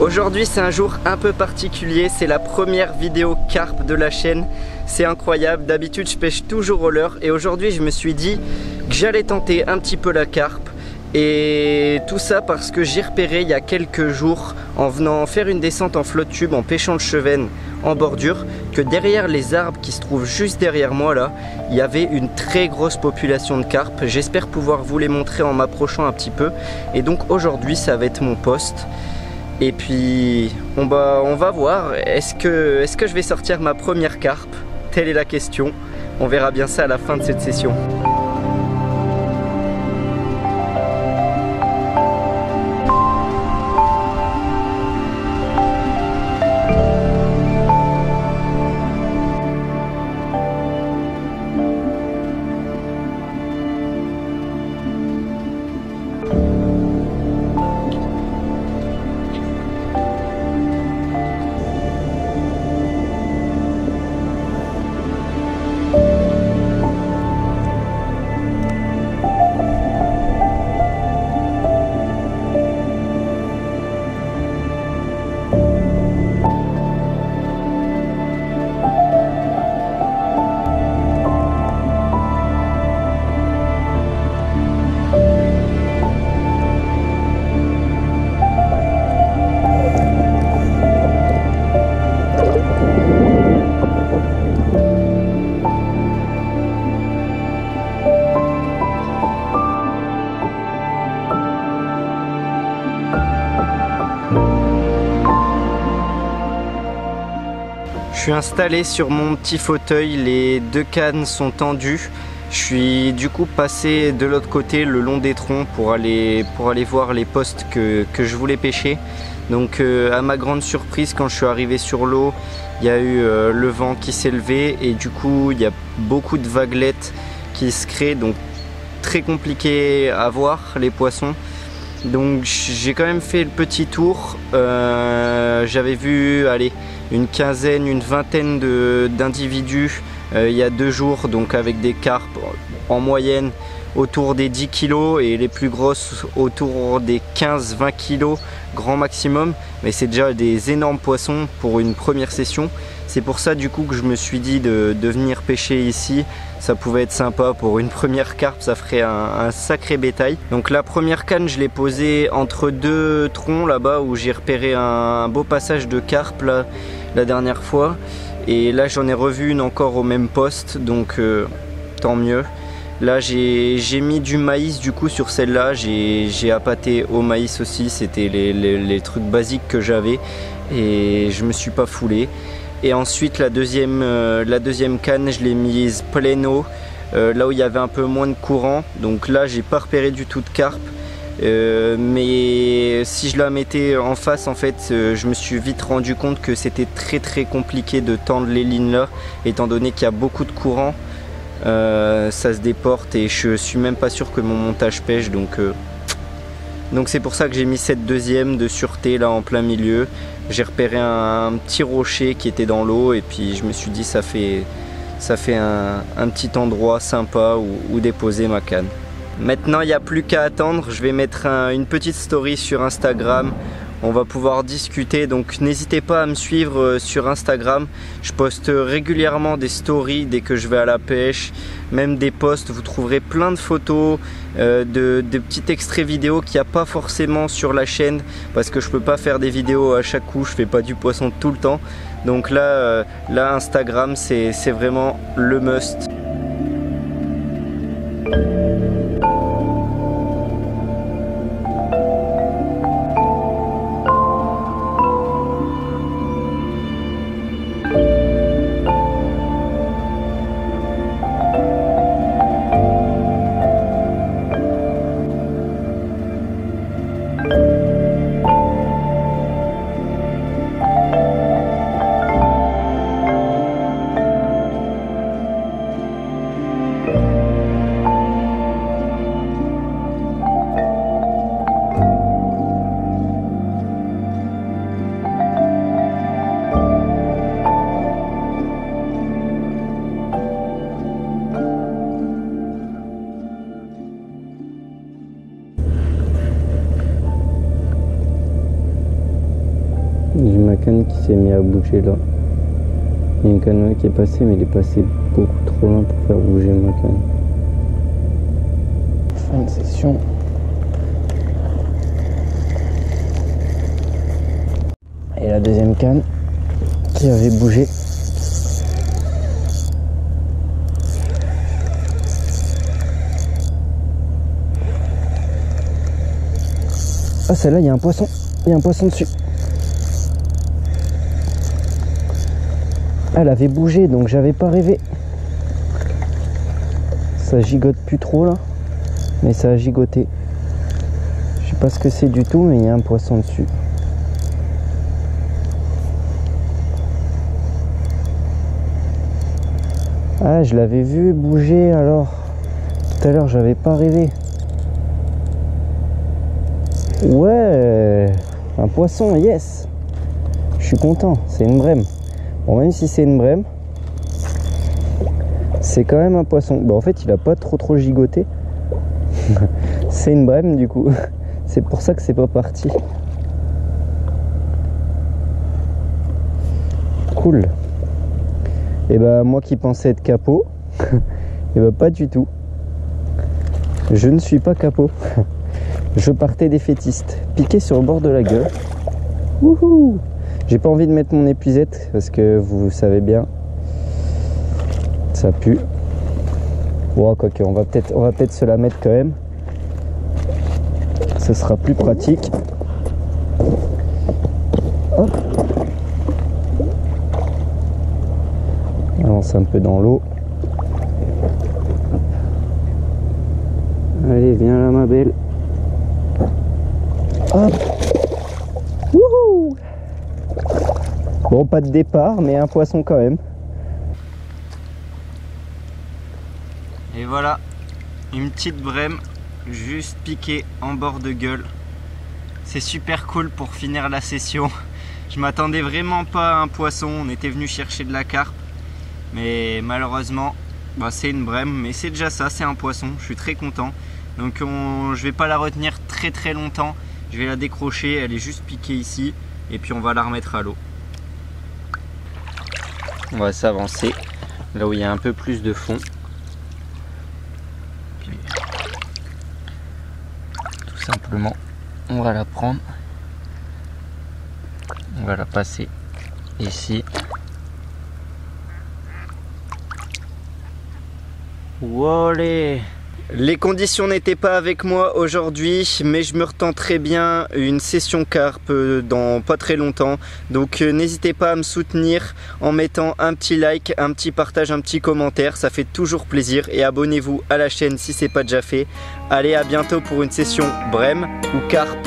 Aujourd'hui c'est un jour un peu particulier, c'est la première vidéo carpe de la chaîne. C'est incroyable, d'habitude je pêche toujours au leurre et aujourd'hui je me suis dit que j'allais tenter un petit peu la carpe. Et tout ça parce que j'ai repéré il y a quelques jours en venant faire une descente en flotte tube en pêchant le chevenne en bordure que derrière les arbres qui se trouvent juste derrière moi là, il y avait une très grosse population de carpes. J'espère pouvoir vous les montrer en m'approchant un petit peu. Et donc aujourd'hui ça va être mon poste. Et puis on va voir, est-ce que je vais sortir ma première carpe? Telle est la question. On verra bien ça à la fin de cette session. Je suis installé sur mon petit fauteuil, les deux cannes sont tendues. Je suis du coup passé de l'autre côté le long des troncs pour aller voir les postes que je voulais pêcher. Donc à ma grande surprise, quand je suis arrivé sur l'eau, il y a eu le vent qui s'est levé et du coup il y a beaucoup de vaguelettes qui se créent, donc très compliqué à voir les poissons. Donc j'ai quand même fait le petit tour, j'avais vu une quinzaine, une vingtaine d'individus il y a 2 jours, donc avec des carpes en moyenne autour des 10 kg et les plus grosses autour des 15-20 kg grand maximum, mais c'est déjà des énormes poissons pour une première session. C'est pour ça du coup que je me suis dit de venir pêcher ici. Ça pouvait être sympa pour une première carpe, ça ferait un sacré bétail. Donc la première canne je l'ai posée entre 2 troncs là-bas où j'ai repéré un beau passage de carpe là, la dernière fois. Et là j'en ai revu une encore au même poste, donc tant mieux. Là j'ai mis du maïs du coup sur celle-là, j'ai appâté au maïs aussi, c'était les trucs basiques que j'avais et je me suis pas foulé. Et ensuite la deuxième canne je l'ai mise pleine eau, là où il y avait un peu moins de courant, donc là j'ai pas repéré du tout de carpe. Mais si je la mettais en face en fait, je me suis vite rendu compte que c'était très compliqué de tendre les lignes là, étant donné qu'il y a beaucoup de courant. Ça se déporte et je suis même pas sûr que mon montage pêche, donc c'est pour ça que j'ai mis cette deuxième de sûreté là en plein milieu. J'ai repéré un petit rocher qui était dans l'eau et puis je me suis dit ça fait un petit endroit sympa où déposer ma canne. Maintenant il n'y a plus qu'à attendre, je vais mettre une petite story sur Instagram. On va pouvoir discuter, donc n'hésitez pas à me suivre sur Instagram. Je poste régulièrement des stories dès que je vais à la pêche, même des posts. Vous trouverez plein de photos, de petits extraits vidéo qu'il n'y a pas forcément sur la chaîne, parce que je peux pas faire des vidéos à chaque coup, je fais pas du poisson tout le temps. Donc là Instagram c'est vraiment le must. canne qui s'est mis à bouger là. Il y a une canne qui est passée, mais il est passé beaucoup trop loin pour faire bouger ma canne. Fin de session. Et la deuxième canne qui avait bougé. Ah, celle-là, il y a un poisson. Il y a un poisson dessus. Elle avait bougé, donc j'avais pas rêvé. Ça gigote plus trop là, mais ça a gigoté. Je sais pas ce que c'est du tout, mais il y a un poisson dessus. Ah, je l'avais vu bouger alors. Tout à l'heure, j'avais pas rêvé. Ouais, un poisson, yes. Je suis content, c'est une brème. Bon, même si c'est une brème, c'est quand même un poisson. Bon, en fait, il a pas trop gigoté. C'est une brème du coup. C'est pour ça que c'est pas parti. Cool. Et bah, moi qui pensais être capot, et bah, pas du tout. Je ne suis pas capot. Je partais défaitiste, piqué sur le bord de la gueule. Wouhou! J'ai pas envie de mettre mon épuisette parce que vous savez bien, ça pue. Bon, quoique, on va peut-être se la mettre quand même. Ce sera plus pratique. Hop. On lance un peu dans l'eau. Allez, viens là, ma belle. Hop. Wouhou! Bon, pas de départ, mais un poisson quand même. Et voilà, une petite brème juste piquée en bord de gueule. C'est super cool pour finir la session. Je m'attendais vraiment pas à un poisson, on était venu chercher de la carpe. Mais malheureusement, bah, c'est une brème, mais c'est déjà ça, c'est un poisson. Je suis très content. Donc je vais pas la retenir très longtemps. Je vais la décrocher, elle est juste piquée ici. Et puis on va la remettre à l'eau. On va s'avancer là où il y a un peu plus de fond. Puis, tout simplement, on va la prendre. On va la passer ici. Wallé! Les conditions n'étaient pas avec moi aujourd'hui, mais je me retends très bien une session carpe dans pas très longtemps. Donc n'hésitez pas à me soutenir en mettant un petit like, un petit partage, un petit commentaire. Ça fait toujours plaisir. Et abonnez-vous à la chaîne si ce n'est pas déjà fait. Allez, à bientôt pour une session brème ou carpe.